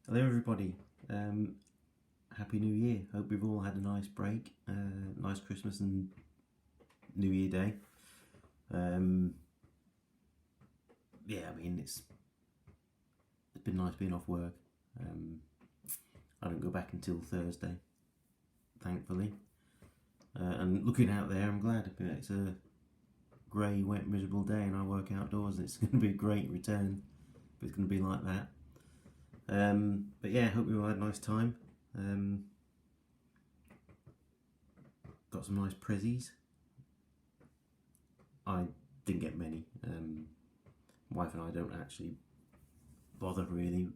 Hello everybody, Happy New Year. Hope we've all had a nice break, nice Christmas and New Year Day. Yeah, I mean it's been nice being off work. I don't go back until Thursday, thankfully. And looking out there, I'm glad. It's a grey, wet, miserable day and I work outdoors. It's going to be a great return, but it's going to be like that. But yeah, hope we all had a nice time. Got some nice prezzies. I didn't get many. Wife and I don't actually bother really.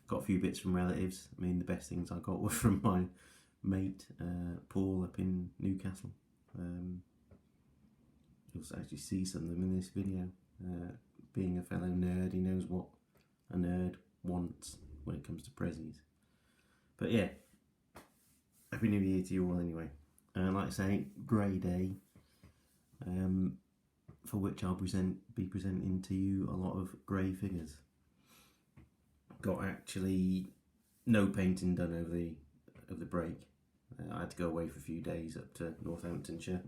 Got a few bits from relatives. I mean, the best things I got were from my mate Paul up in Newcastle. You'll actually see some of them in this video. Being a fellow nerd, he knows what a nerd wants when it comes to prezzies. But yeah, Happy New Year to you all anyway. Like I say, grey day, for which I'll be presenting to you a lot of grey figures. Got actually no painting done over the break. I had to go away for a few days up to Northamptonshire,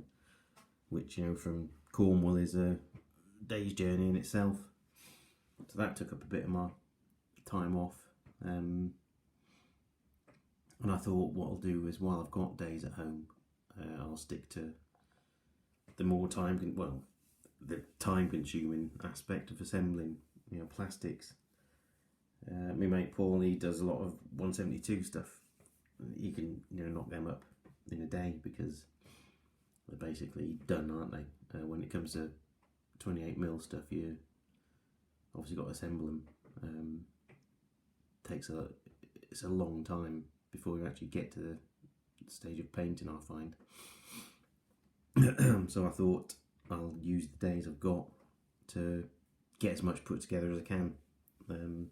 which, you know, from Cornwall is a day's journey in itself. So that took up a bit of my time off. And I thought what I'll do is, while I've got days at home, I'll stick to the more the time-consuming aspect of assembling, you know, plastics. My mate Paul, he does a lot of 172 stuff. You can, you know, knock them up in a day because they're basically done, aren't they? When it comes to 28mm stuff, you obviously got to assemble them. It's a long time before you actually get to the stage of painting, I find. So I thought I'll use the days I've got to get as much put together as I can, and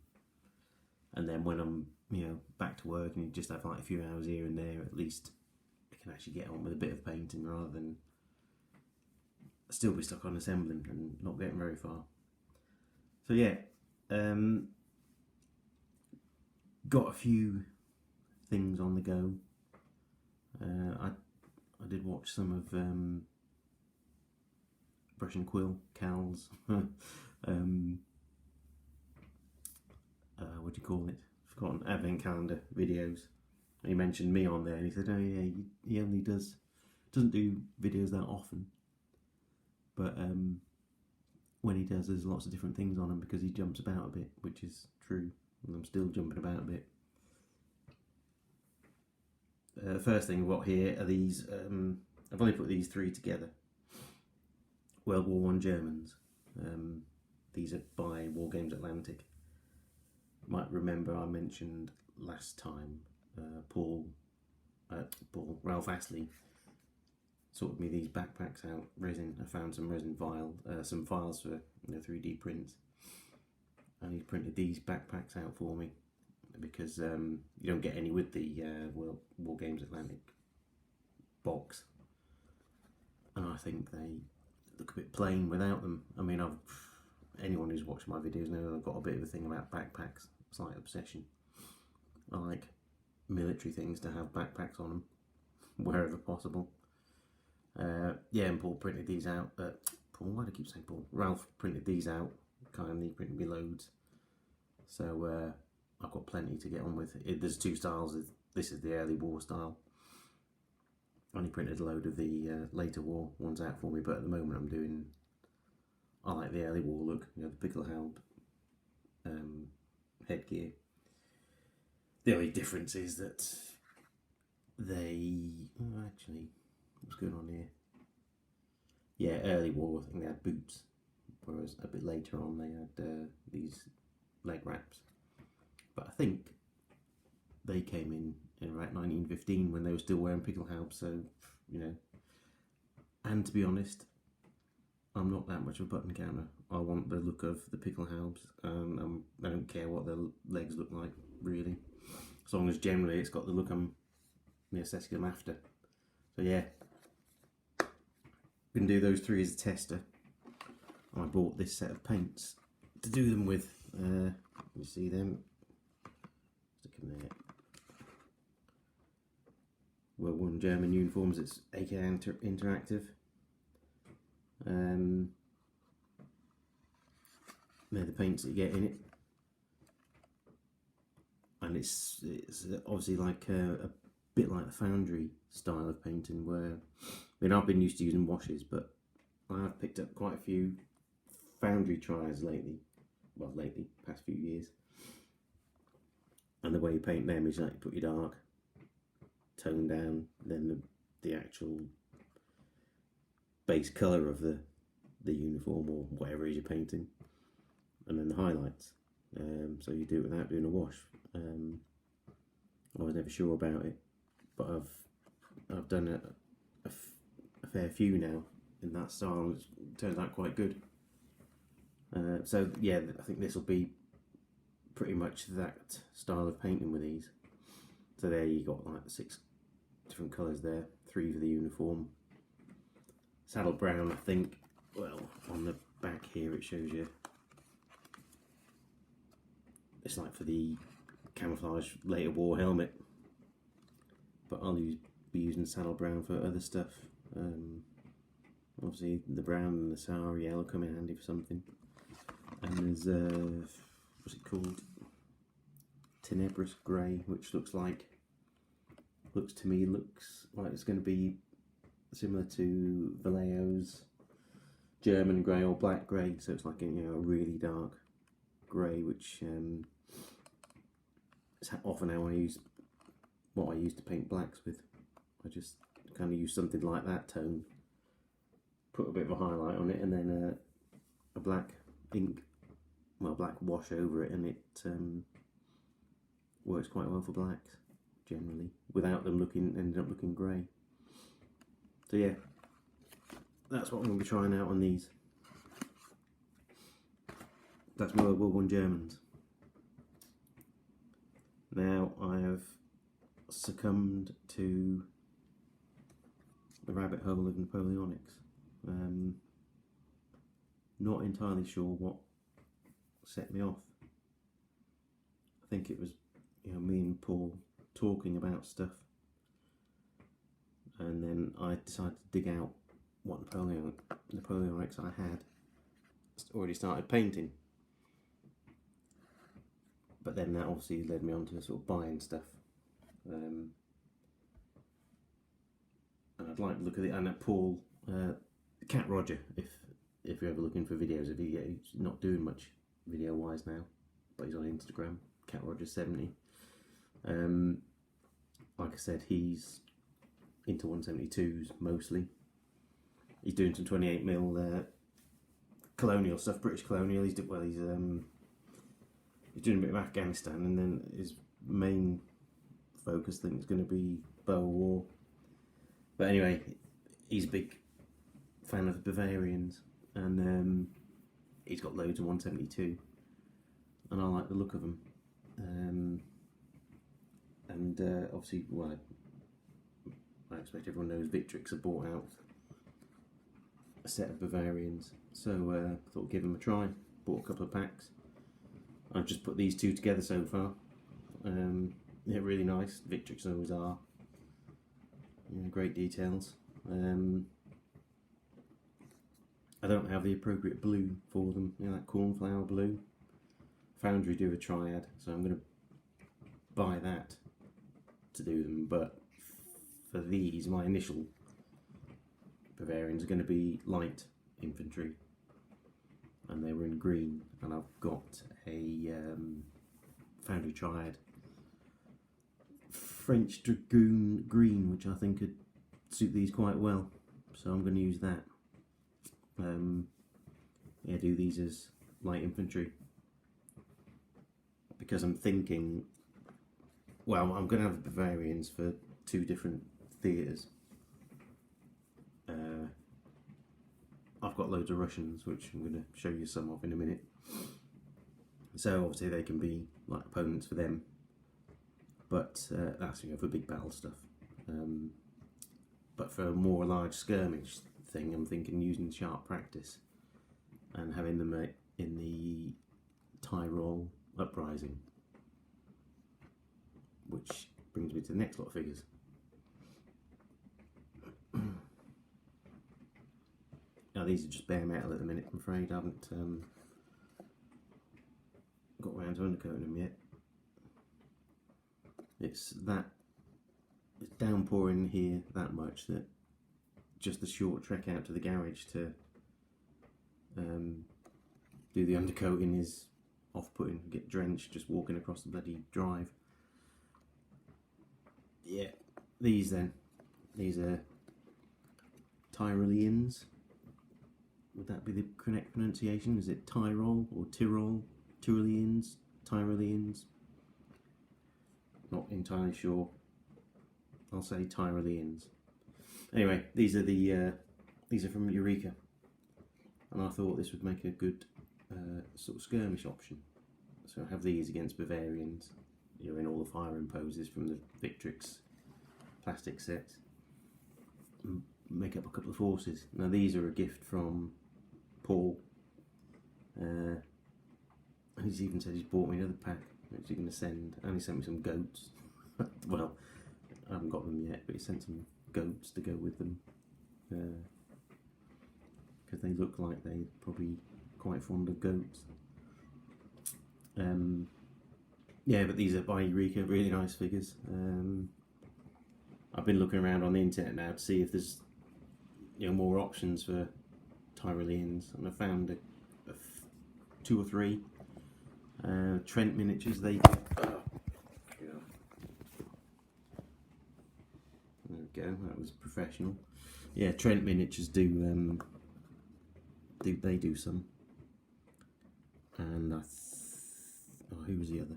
then when I'm, you know, back to work and you just have like a few hours here and there, at least I can actually get on with a bit of painting rather than still be stuck on assembling and not getting very far. So yeah, got a few things on the go. I did watch some of Brush and Quill, Cal's what do you call it? Forgotten, advent calendar videos. He mentioned me on there and he said, oh yeah, he only doesn't do videos that often, but when he does, there's lots of different things on them because he jumps about a bit, which is true, and I'm still jumping about a bit. The first thing I've got here are these, I've only put these three together. World War I Germans. These are by War Games Atlantic. You might remember I mentioned last time Ralph Astley sorted me these backpacks out, resin. I found some resin some files for, you know, 3D prints, and he printed these backpacks out for me because you don't get any with the War Games Atlantic box, and I think they look a bit plain without them. I mean, anyone who's watched my videos knows I've got a bit of a thing about backpacks, slight obsession. I like military things to have backpacks on them wherever possible. Yeah, and Paul printed these out. Why do I keep saying Paul? Ralph printed these out, kindly printed me loads. So I've got plenty to get on with. There's two styles. This is the early war style. And he printed a load of the later war ones out for me, but at the moment I like the early war look, you know, the pickelhaube headgear. The only difference is that actually, what's going on here? Yeah, early war, I think they had boots, whereas a bit later on they had these leg wraps. But I think they came in about 1915 when they were still wearing pickelhaube, so, you know. And to be honest, I'm not that much of a button counter. I want the look of the pickelhaubes. I don't care what their legs look like, really, as long as generally it's got the look I'm aesthetic I'm after. So yeah, gonna do those three as a tester. I bought this set of paints to do them with. You see them? Stick from there. WW1 German uniforms. It's AK Interactive. They're the paints that you get in it, and it's obviously like a bit like the foundry style of painting, where I've been used to using washes, but I have picked up quite a few foundry tries lately. Well, past few years. And the way you paint them is like you put your dark tone down, then the actual base colour of the uniform or whatever it is you're painting, and then the highlights. So you do it without doing a wash. I was never sure about it, but I've done a fair few now in that style, and it turns out quite good. So yeah, I think this will be pretty much that style of painting with these. So there you got like 6 different colours there, 3 for the uniform. Saddle brown, I think. Well, on the back here it shows you. It's like for the camouflage later war helmet, but I'll be using saddle brown for other stuff. Obviously the brown and the Sahara yellow come in handy for something. And there's what's it called? Tenebrous grey, which looks to me like it's going to be similar to Vallejo's German grey or black grey. So it's like a really dark grey, which is often how I use to paint blacks with. I just kind of use something like that tone, put a bit of a highlight on it, and then a black ink, black wash over it, and it works quite well for blacks generally, without them ending up looking grey. So yeah, that's what I'm going to be trying out on these. That's my WW1 Germans. Now I have succumbed to the rabbit hole of Napoleonics. Not entirely sure what set me off. I think it was me and Paul talking about stuff, and then I decided to dig out what Napoleonics I had already started painting. But then that obviously led me on to sort of buying stuff. And I'd like to look at it. And Paul, Cat Roger, if you're ever looking for videos of he's not doing much video wise now, but he's on Instagram, Cat Roger 70. Like I said, he's into 172s mostly. He's doing some 28mm colonial stuff, British colonial. He's doing a bit of Afghanistan, and then his main focus thing is going to be Boer War. But anyway, he's a big fan of the Bavarians, and he's got loads of 172, and I like the look of them. Obviously, well, I expect everyone knows Victrix have bought out a set of Bavarians, so I thought I'd give them a try. Bought a couple of packs. I've just put these 2 together so far. They're really nice. Victrix always are. Great details. I don't have the appropriate blue for them. That cornflower blue. Foundry do a triad, so I'm going to buy that to do them. But for these, my initial Bavarians are going to be light infantry, and they were in green, and I've got a Foundry Triad French Dragoon green, which I think could suit these quite well, so I'm going to use that. Do these as light infantry, because I'm thinking, well, I'm going to have the Bavarians for 2 different theatres. I've got loads of Russians, which I'm going to show you some of in a minute. So obviously they can be like opponents for them, but that's for big battle stuff. But for a more large skirmish thing, I'm thinking using sharp practice and having them in the Tyrol uprising. brings me to the next lot of figures. Now these are just bare metal at the minute, I'm afraid. I haven't got around to undercoating them yet. It's downpouring here that much that just the short trek out to the garage to do the undercoating is off-putting. Get drenched just walking across the bloody drive. Yeah, these are Tyroleans. Would that be the correct pronunciation? Is it Tyrol or Tyrol? Tyroleans? Tyroleans? Not entirely sure. I'll say Tyroleans. Anyway, these are from Eureka, and I thought this would make a good sort of skirmish option. So I have these against Bavarians, you know, in all the firing poses from the Victrix plastic sets. Make up a couple of forces. Now these are a gift from Paul. And he's even said he's bought me another pack, which he's going to send. And he sent me some goats. Well, I haven't got them yet, but he sent some goats to go with them. Because they look like they're probably quite fond of goats. Yeah, but these are by Eureka, really nice figures. I've been looking around on the internet now to see if there's more options for Tyroleans, and I found two or three. Trent miniatures, they do. There we go, that was professional. Yeah, Trent miniatures do some. And who was the other?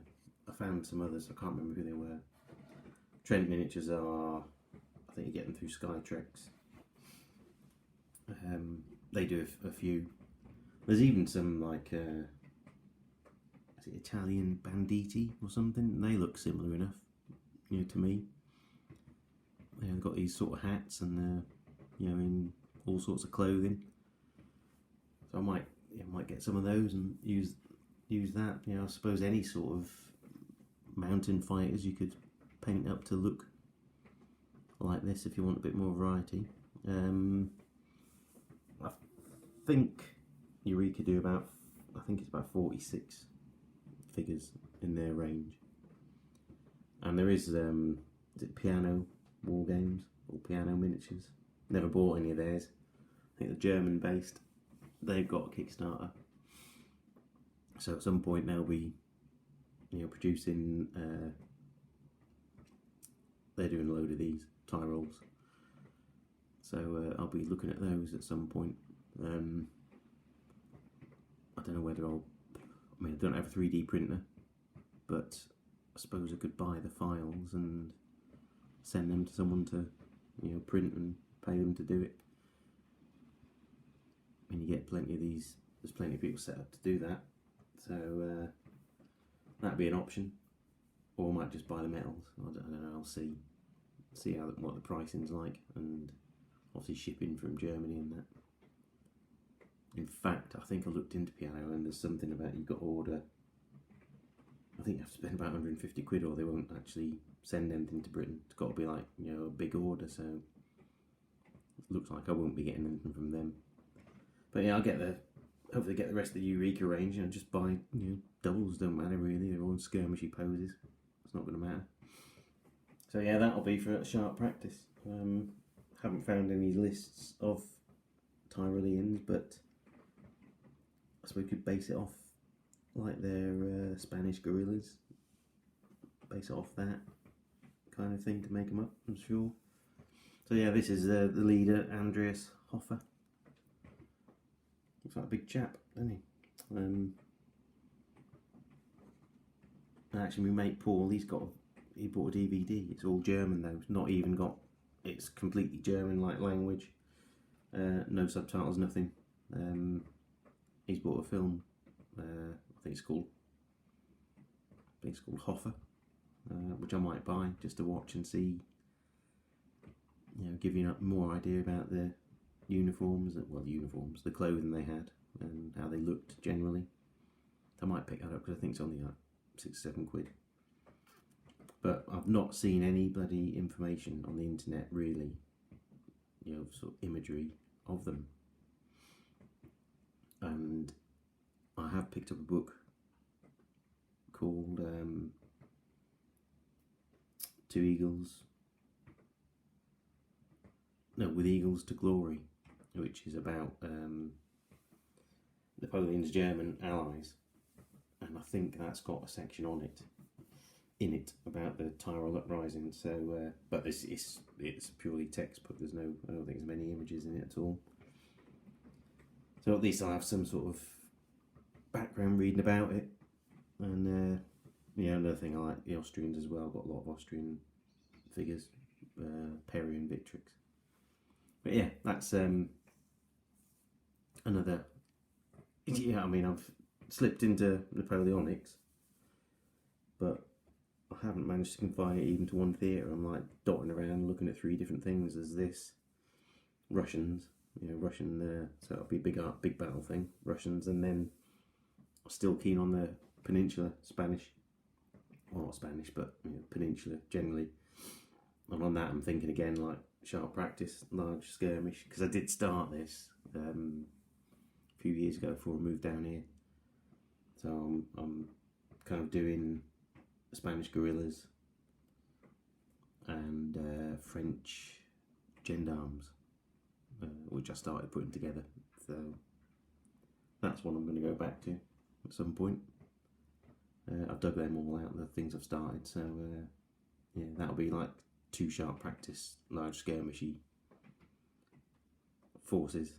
I found some others, I can't remember who they were. Trent miniatures are, I think you get them through Skytrex. They do a few. There's even some like, is it Italian banditti or something? They look similar enough, to me. They've got these sort of hats and they're, in all sorts of clothing. So I might get some of those and use that. I suppose any sort of mountain fighters you could paint up to look like this if you want a bit more variety. I think Eureka do about, I think it's about 46 figures in their range. And there is it piano war games or piano miniatures. Never bought any of theirs. I think they're German based. They've got a Kickstarter. So at some point they'll be producing, they're doing a load of these Tyrols. So I'll be looking at those at some point. I don't know whether I don't have a 3D printer, but I suppose I could buy the files and send them to someone to print and pay them to do it. And you get plenty of these, there's plenty of people set up to do that. So that'd be an option. Or I might just buy the metals. I don't know, I'll see what the pricing's like, and obviously shipping from Germany and that. In fact, I think I looked into piano and there's something about you've got to order, I think you have to spend about 150 quid or they won't actually send anything to Britain. It's got to be like, a big order, so it looks like I won't be getting anything from them. But yeah, hopefully get the rest of the Eureka range and just buy, doubles, don't matter really, they're all in skirmishy poses. It's not going to matter. So yeah, that'll be for sharp practice. Haven't found any lists of Tyroleans, but I suppose we could base it off like their Spanish guerrillas. Base it off that kind of thing to make them up, I'm sure. So yeah, this is the leader, Andreas Hoffer. Looks like a big chap, doesn't he? Actually, my mate Paul, he bought a DVD. It's all German though. It's not even got. It's completely German-like language. No subtitles, nothing. He's bought a film. I think it's called Hoffer, which I might buy just to watch and see. Give you a more idea about the uniforms, the clothing they had and how they looked generally. I might pick that up because I think it's only like 6-7 quid. but I've not seen any bloody information on the internet really, you know, sort of imagery of them. And I have picked up a book called With Eagles to Glory, which is about Napoleon's German allies, and I think that's got a section in it about the Tyrol uprising. So, but it's purely textbook. I don't think there's many images in it at all. So at least I have some sort of background reading about it. And another thing, I like the Austrians as well. Got a lot of Austrian figures, Perry and Victrix. But yeah, that's another. Yeah, I mean, I've slipped into Napoleonics, but I haven't managed to confine it even to one theatre. I'm like dotting around looking at 3 different things. There's this Russians, Russian, so it'll be a big battle thing, Russians, and then still keen on the Peninsula, Spanish, well not Spanish, but Peninsula generally. And on that I'm thinking again like sharp practice, large skirmish, because I did start this a few years ago before I moved down here. So I'm kind of doing Spanish guerrillas and French gendarmes, which I started putting together. So that's one I'm going to go back to at some point. I've dug them all out, the things I've started. So yeah, that'll be like 2 sharp practice, large skirmishy forces.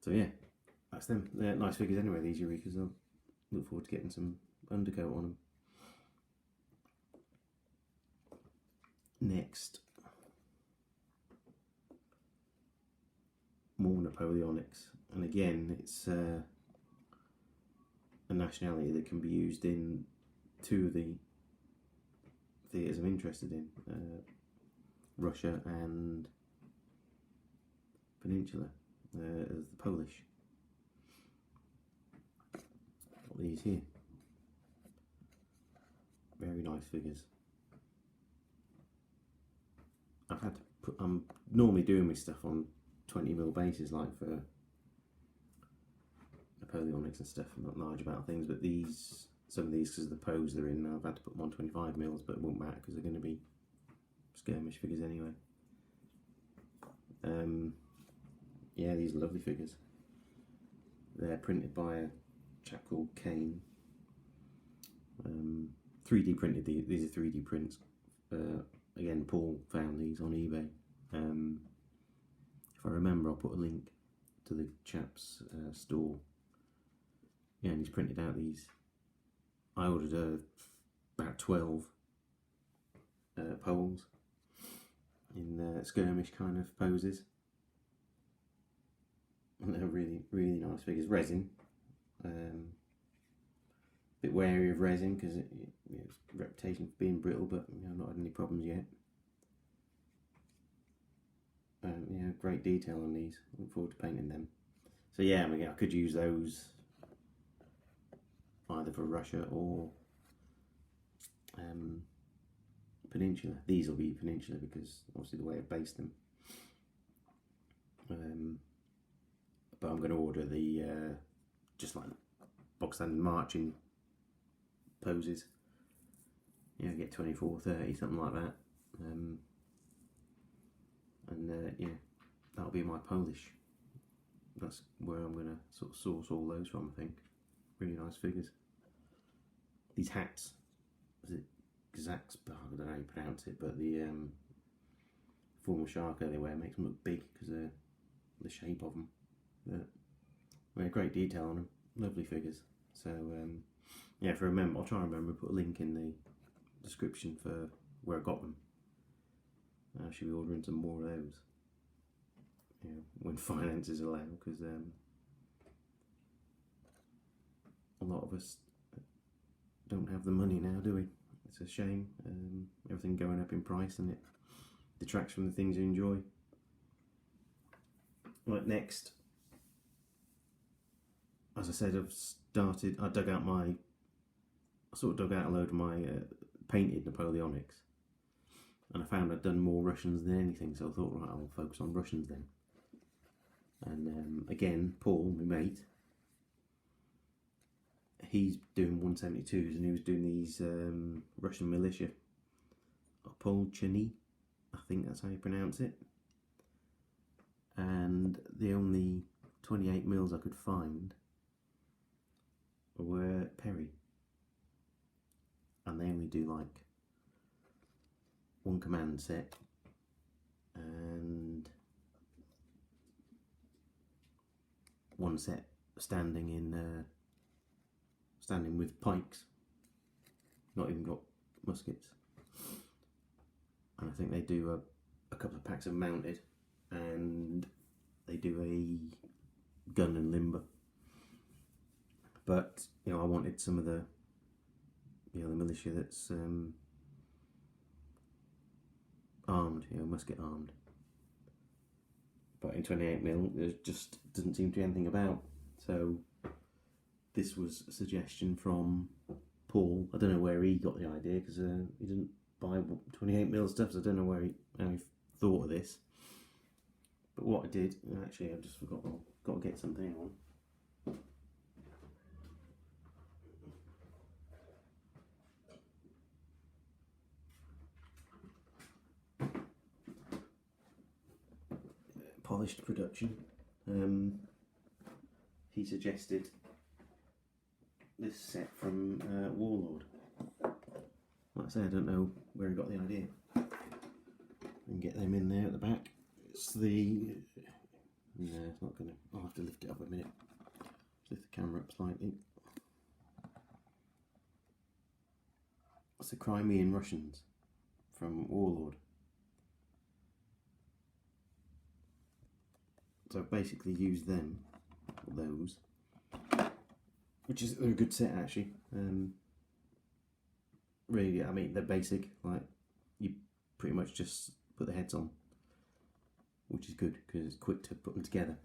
So yeah, that's them. They're nice figures anyway, these Eurekas. I look forward to getting some undercoat on them. Next, more Napoleonics, and again it's a nationality that can be used in 2 of the theatres I'm interested in, Russia and Peninsula, as the Polish. Got these here, very nice figures. I'm normally doing my stuff on 20mm bases, like for Napoleonics and stuff, not large about things, but some of these, because of the pose they're in, I've had to put 125mm, but it won't matter because they're going to be skirmish figures anyway. Yeah, these are lovely figures. They're printed by a chap called Kane. 3D printed, these are 3D prints. Again, Paul found these on eBay. If I remember, I'll put a link to the chap's store. Yeah, and he's printed out these. I ordered about 12 poles in skirmish kind of poses. And they're really, really nice figures. Resin. Bit wary of resin because it's reputation for being brittle, but I've not had any problems yet. Yeah, great detail on these. Look forward to painting them. So yeah, I mean, I could use those either for Russia or Peninsula. These will be Peninsula because obviously the way I've based them. But I'm going to order the just like box standard marching poses. Yeah, get 24, 30, something like that. Yeah, that'll be my Polish. That's where I'm going to sort of source all those from, I think. Really nice figures. These hats, is it Zax? I don't know how you pronounce it, but the formal sharker they wear makes them look big because of the shape of them. But great detail on them, lovely figures. So yeah, I'll try and remember to put a link in the description for where I got them. I should be ordering some more of those, when finances allow, because a lot of us don't have the money now, do we? It's a shame. Everything going up in price, and it detracts from the things you enjoy. Right, next, as I said, I dug out my I sort of dug out a load of my painted Napoleonics, and I found I'd done more Russians than anything, so I thought, right, I'll focus on Russians then. And again, Paul, my mate, he's doing 172s, and he was doing these Russian militia. Polchany, I think that's how you pronounce it. And the only 28mm I could find were Perry, and they only do like one command set and one set standing with pikes, not even got muskets. And I think they do a couple of packs of mounted, and they do a gun and limber. But I wanted some of the the militia that's armed, musket armed. But in 28mm, there just doesn't seem to be anything about. So this was a suggestion from Paul. I don't know where he got the idea, because he didn't buy 28mm stuff, so I don't know how he thought of this. But what I did, actually I just forgot, I've got to get something on. Polished production. He suggested this set from Warlord. Like I say, I don't know where he got the idea. I can get them in there at the back. It's the... No, it's not going to... I'll have to lift it up a minute. Lift the camera up slightly. It's the Crimean Russians from Warlord. So I've basically used them, or those, which is a good set actually. Really, I mean, they're basic, like you pretty much just put the heads on, which is good because it's quick to put them together.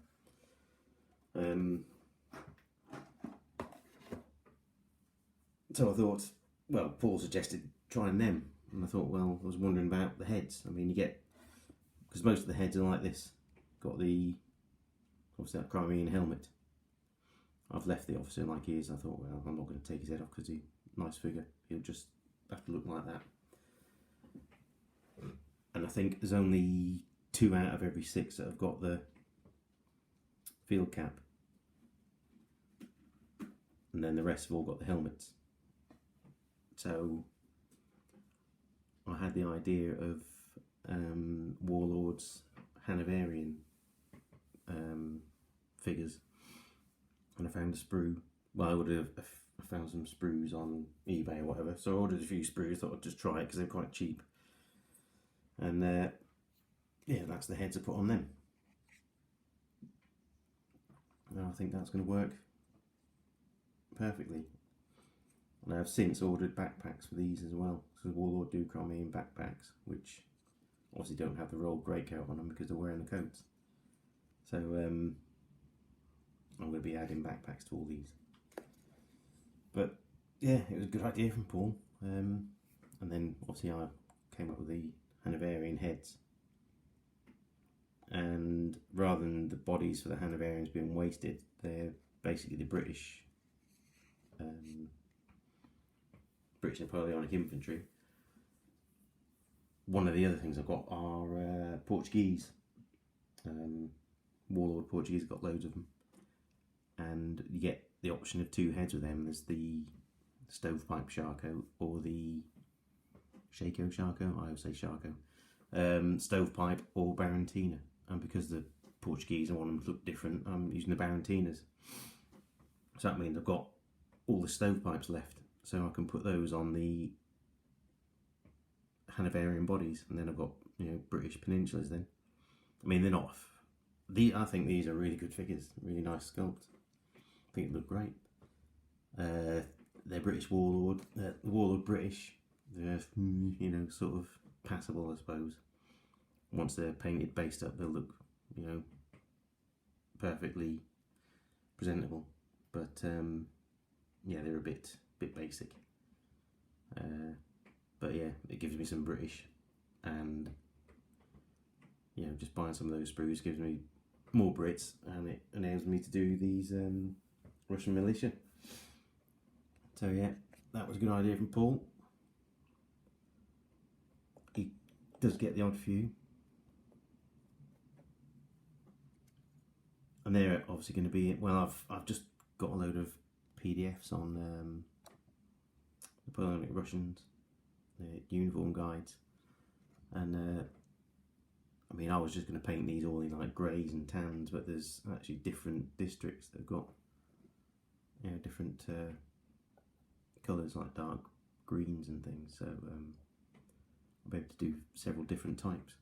So I thought, well, Paul suggested trying them, and I thought, well, I was wondering about the heads. I mean, you get, because most of the heads are like this, got the, obviously that Crimean helmet. I've left the officer like he is. I thought, well, I'm not going to take his head off because he's a nice figure. He'll just have to look like that. And I think there's only 2 out of every 6 that have got the field cap. And then the rest have all got the helmets. So I had the idea of Warlord's Hanoverian figures, and I found a sprue. Well, I found some sprues on eBay or whatever, so I ordered a few sprues. Thought I'd just try it because they're quite cheap. And yeah, that's the heads I put on them. Now I think that's going to work perfectly. And I've since ordered backpacks for these as well. So the Warlord do Crimean backpacks, which obviously don't have the rolled greatcoat on them because they're wearing the coats. So I'm going to be adding backpacks to all these. But yeah, it was a good idea from Paul. And then obviously I came up with the Hanoverian heads. And rather than the bodies for the Hanoverians being wasted, they're basically the British Napoleonic infantry. One of the other things I've got are Portuguese. Warlord Portuguese, got loads of them. And you get the option of 2 heads with them. There's the Stovepipe Sharko or the Shako Sharko. I always say Sharko. Stovepipe or Barantina. And because the Portuguese and one of them look different, I'm using the Barantinas. So that means I've got all the stovepipes left. So I can put those on the Hanoverian bodies, and then I've got British peninsulas. Then, I mean, they're not. I think these are really good figures, really nice sculpt. I think they look great. They're British Warlord, Warlord British. They're sort of passable, I suppose. Once they're painted, based up, they'll look perfectly presentable. But yeah, they're a bit basic. But yeah, it gives me some British, and you know, just buying some of those sprues gives me more Brits, and it enables me to do these Russian militia. So yeah, that was a good idea from Paul. He does get the odd few, and they're obviously going to be, well, I've just got a load of PDFs on Napoleonic Russians, uniform guides, and I mean, I was just going to paint these all in like greys and tans, but there's actually different districts that have got, you know, different colours like dark greens and things, so I'll be able to do several different types.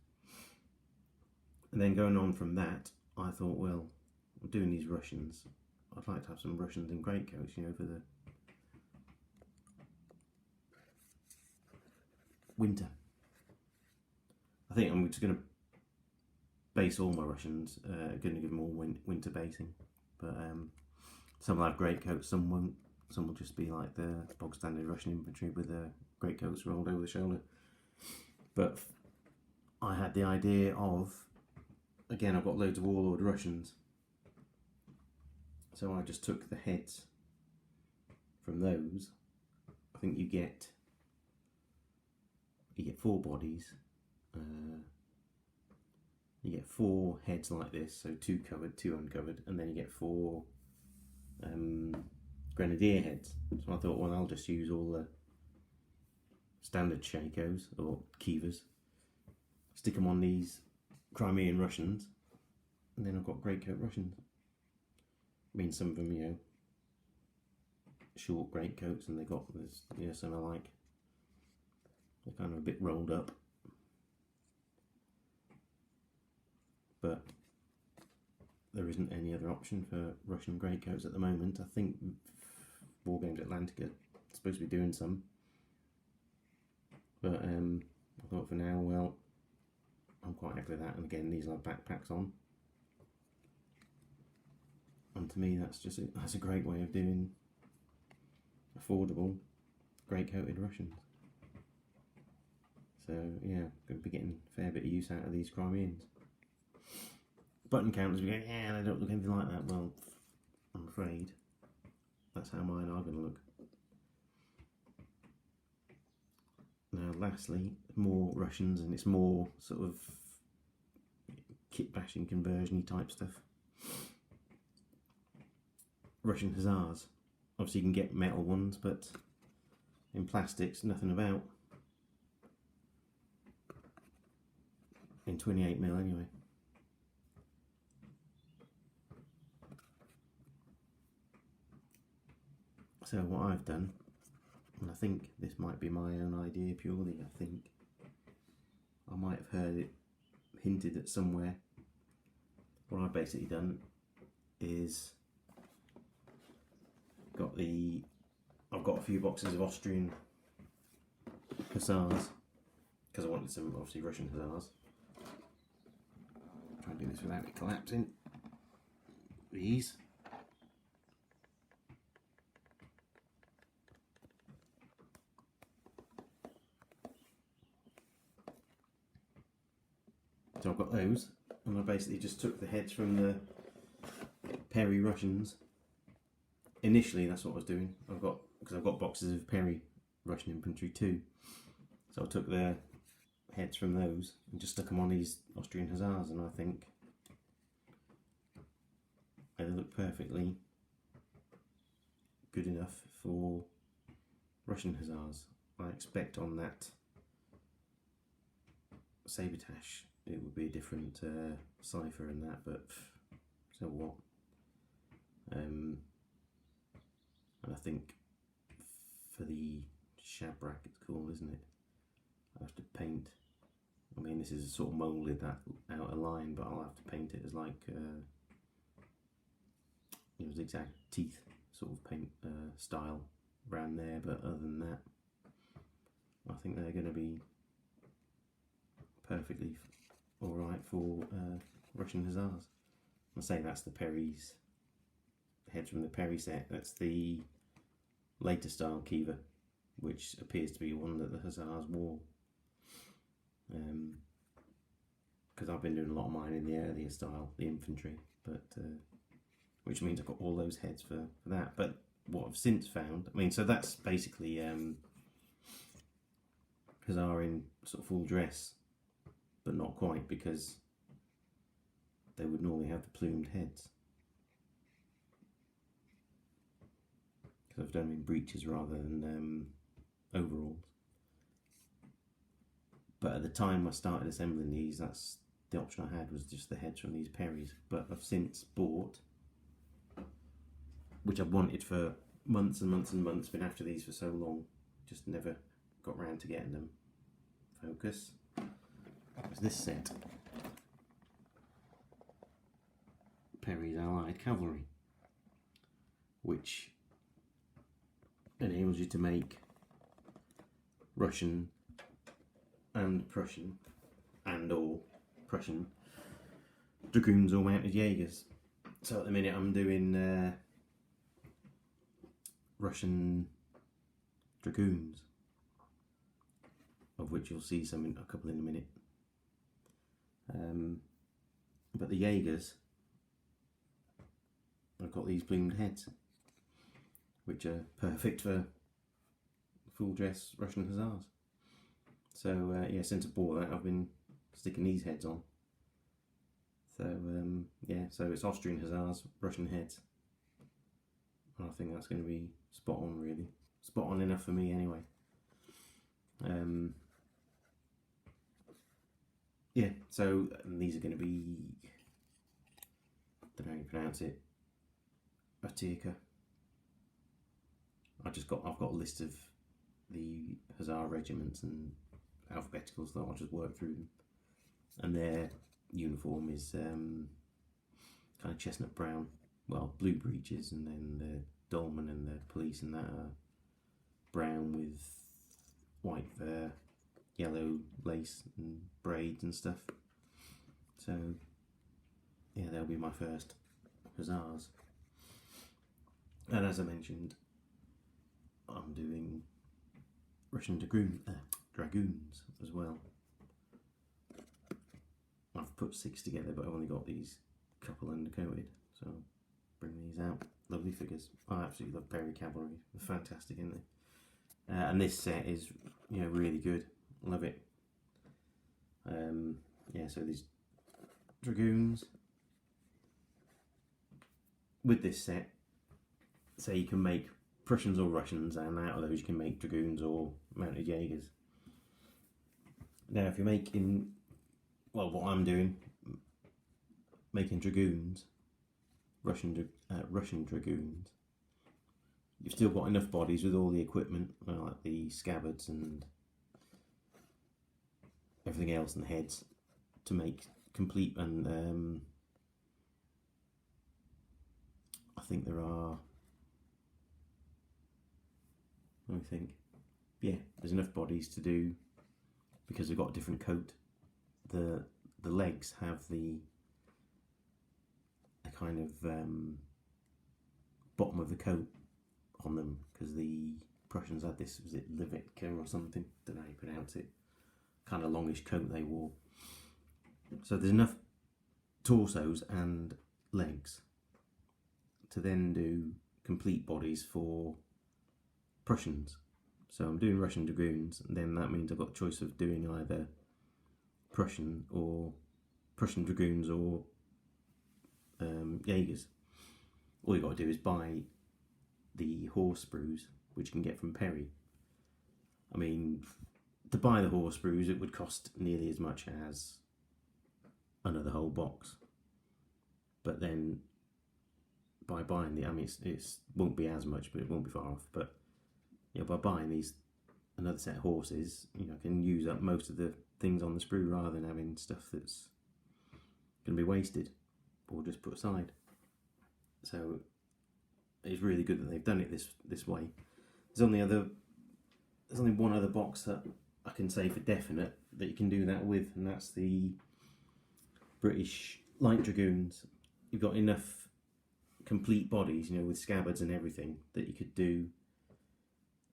And then going on from that, I thought, well, I'm doing these Russians, I'd like to have some Russians in greatcoats, you know, for the winter. I think I'm just going to base all my Russians, going to give them all winter basing, but some will have greatcoats, some won't. Some will just be like the bog standard Russian infantry with greatcoats rolled over the shoulder. But I had the idea of, again, I've got loads of warlord Russians, so I just took the heads from those. I think you get 4 bodies. You get 4 heads like this, so 2 covered, 2 uncovered, and then you get 4 grenadier heads. So I thought, well, I'll just use all the standard Shakos or Kivas, stick them on these Crimean Russians, and then I've got greatcoat Russians. I mean, some of them, you know, short greatcoats, and they got this, you know, some are like, they're kind of a bit rolled up. But there isn't any other option for Russian greatcoats at the moment. I think War Games Atlantica is supposed to be doing some, but I thought for now, well, I'm quite happy with that. And again, these are backpacks on, and to me, that's a great way of doing affordable greatcoated Russians. So yeah, going to be getting a fair bit of use out of these Crimeans. Button counters, we go, yeah, they don't look anything like that. Well, I'm afraid that's how mine are going to look. Now, lastly, more Russians, and it's more sort of kit bashing, conversion-y type stuff. Russian Hussars. Obviously, you can get metal ones, but in plastics, nothing about. In 28mm anyway. So what I've done, and I think this might be my own idea purely, I think I might have heard it hinted at somewhere. What I've basically done is I've got a few boxes of Austrian Hussars, because I wanted some obviously Russian Hussars. Try and do this without it collapsing. These. So I've got those, and I basically just took the heads from the Perry Russians. Initially, that's what I was doing. Because I've got boxes of Perry Russian infantry too. So I took the heads from those and just stuck them on these Austrian Hussars, and I think they look perfectly good enough for Russian Hussars. I expect on that Sabretash it would be a different cipher and that, but so what. And I think for the Shabrak, it's cool, isn't it? I have to paint, I mean, this is sort of moulded that outer line, but I'll have to paint it as like you know, zigzag teeth sort of paint style around there. But other than that, I think they're going to be perfectly alright for Russian Hussars. I say that's the Perry's heads from the Perry set. That's the later style Kiva which appears to be one that the Hussars wore. Because I've been doing a lot of mine in the earlier style, the infantry, but which means I've got all those heads for that. But what I've since found, I mean, so that's basically Hussar in sort of full dress, but not quite, because they would normally have the plumed heads. Because I've done them in breeches rather than overalls. But at the time I started assembling these, that's the option I had, was just the heads from these Perrys. But I've since bought, which I've wanted for months and months and months, been after these for so long, just never got round to getting them. Focus. It's this set. Perry's Allied Cavalry, which enables you to make Russian and Prussian or Prussian dragoons or mounted Jaegers. So at the minute I'm doing Russian dragoons, of which you'll see a couple in a minute. But the Jaegers, I've got these plumed heads, which are perfect for full dress Russian Hussars. So yeah, since I bought that, I've been sticking these heads on. So yeah, so it's Austrian Hussars, Russian heads, and I think that's going to be spot on, really. Spot on enough for me anyway. Yeah, so these are going to be, I don't know how you pronounce it, Atirka. I've got a list of the Hussar regiments and alphabetical, so I'll just work through them. And their uniform is kind of chestnut brown, well, blue breeches, and then the dolman and the police and that are brown with white fur, yellow lace and braids and stuff. So yeah, they'll be my first Hussars. And as I mentioned, I'm doing Russian dragoons as well. I've put 6 together, but I've only got these couple undercoated, so I'll bring these out. Lovely figures. I absolutely love Perry Cavalry. They're fantastic, aren't they? And this set is, you know, really good. Love it. Yeah, so these dragoons. With this set, say you can make Prussians or Russians, and out of those you can make dragoons or mounted Jaegers. Now if you're making, well, what I'm doing, making dragoons, Russian dragoons, you've still got enough bodies with all the equipment, like the scabbards and everything else and the heads, to make complete. And I think there are, let me think, yeah, there's enough bodies to do, because they've got a different coat. The legs have a kind of bottom of the coat on them, because the Prussians had this, was it Livitka or something, don't know how you pronounce it, kind of longish coat they wore. So there's enough torsos and legs to then do complete bodies for Prussians. So I'm doing Russian dragoons, and then that means I've got a choice of doing either Prussian dragoons or Jaegers. All you got to do is buy the horse sprues, which you can get from Perry. I mean, to buy the horse sprues, it would cost nearly as much as another whole box. But then by buying the, I mean, it won't be as much, but it won't be far off. But you know, by buying these, another set of horses, you know, I can use up most of the things on the sprue rather than having stuff that's going to be wasted or just put aside. So it's really good that they've done it this way. There's only one other box that I can say for definite that you can do that with, and that's the British Light Dragoons. You've got enough complete bodies, you know, with scabbards and everything, that you could do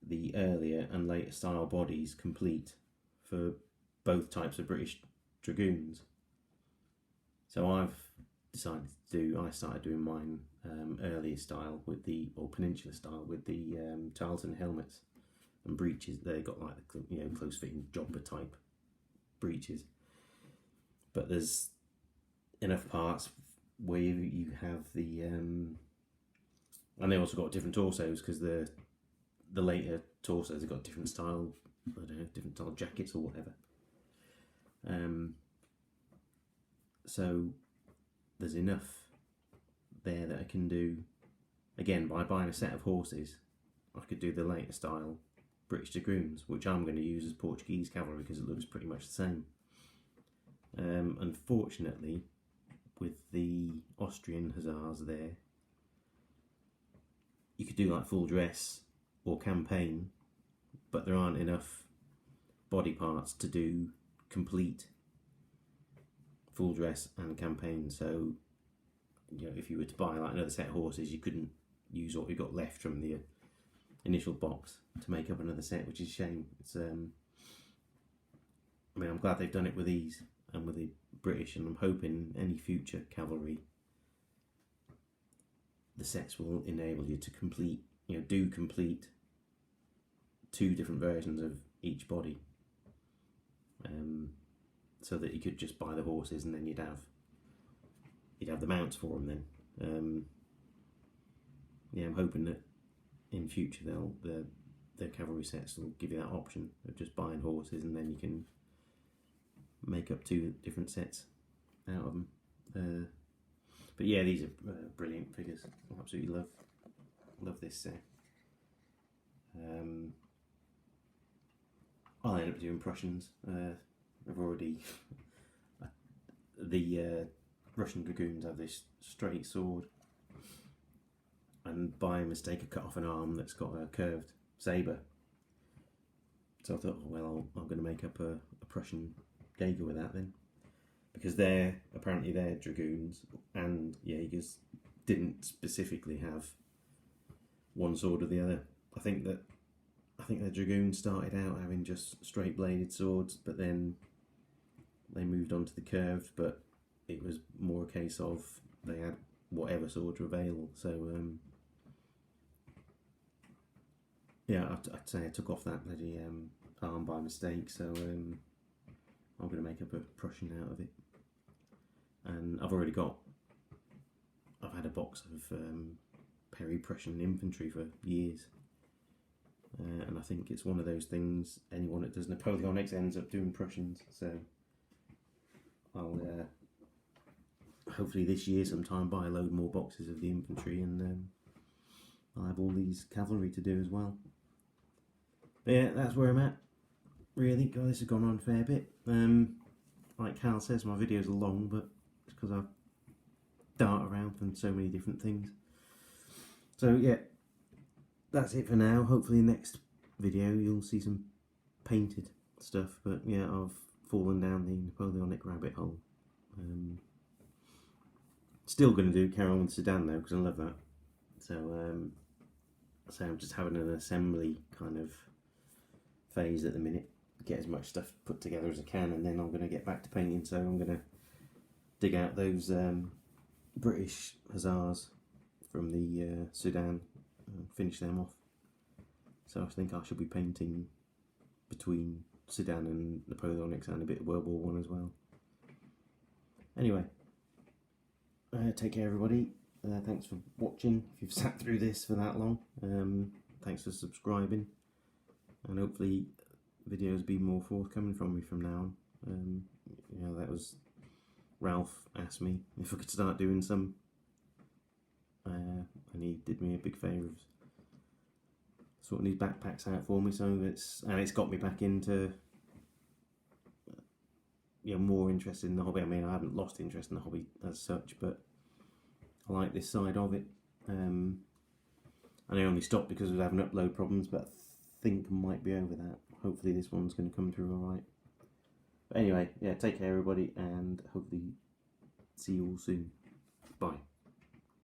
the earlier and later style bodies complete for both types of British Dragoons. So I've decided to do, I started doing mine earlier style with the, or Peninsular style with the Tarleton helmets and breeches. They got like the, you know, close fitting jumper type breeches. But there's enough parts where you have the, and they also got different torsos, because the later torsos have got different style, I don't know, different style jackets or whatever. So there's enough there that I can do. Again, by buying a set of horses, I could do the later style British Dragoons, which I'm going to use as Portuguese cavalry because it looks pretty much the same. Unfortunately, with the Austrian hussars there, you could do like full dress or campaign, but there aren't enough body parts to do complete full dress and campaign. So, you know, if you were to buy like another set of horses, you couldn't use what you got left from the initial box to make up another set, which is a shame. It's I mean, I'm glad they've done it with these and with the British, and I'm hoping any future cavalry, the sets will enable you to complete, you know, do complete 2 different versions of each body, so that you could just buy the horses and then you'd have the mounts for them then. Yeah, I'm hoping that in future the cavalry sets will give you that option of just buying horses, and then you can make up 2 different sets out of them. But yeah, these are brilliant figures. I absolutely love this set. I'll end up doing Prussians. I've already the Russian Dragoons have this straight sword, and by mistake I cut off an arm that's got a curved sabre. So I thought, oh, well, I'm going to make up a Prussian Jaeger with that then, because apparently their Dragoons and Jaegers didn't specifically have one sword or the other. I think the Dragoons started out having just straight bladed swords, but then they moved on to the curved, but it was more a case of they had whatever swords were available. So yeah, I'd say I took off that bloody arm by mistake, so I'm going to make up a Prussian out of it. And I've had a box of Perry Prussian infantry for years, and I think it's one of those things, anyone that does Napoleonics ends up doing Prussians. So I'll hopefully this year sometime buy a load more boxes of the infantry, and I'll have all these cavalry to do as well. But yeah, that's where I'm at, really. God, this has gone on a fair bit. Like Cal says, my videos are long, but it's because I dart around from so many different things. So yeah, that's it for now. Hopefully next video you'll see some painted stuff, but yeah, I've fallen down the Napoleonic rabbit hole. Still going to do Carol and Sedan though, because I love that. So I'm just having an assembly kind of phase at the minute, get as much stuff put together as I can, and then I'm going to get back to painting. So I'm going to dig out those British Hussars from the Sudan and finish them off. So I think I should be painting between Sudan and Napoleonics and a bit of World War I as well. Anyway, take care everybody. Thanks for watching, if you've sat through this for that long. Thanks for subscribing, and hopefully videos be more forthcoming from me from now on. You know, that was Ralph asked me if I could start doing some, and he did me a big favour of sorting these backpacks out for me. So it's got me back into, you know, more interested in the hobby. I mean, I haven't lost interest in the hobby as such, but I like this side of it. And I only stopped because I was having upload problems, but I think I might be over that. Hopefully this one's going to come through alright. But anyway, yeah, take care everybody, and hopefully see you all soon. Bye.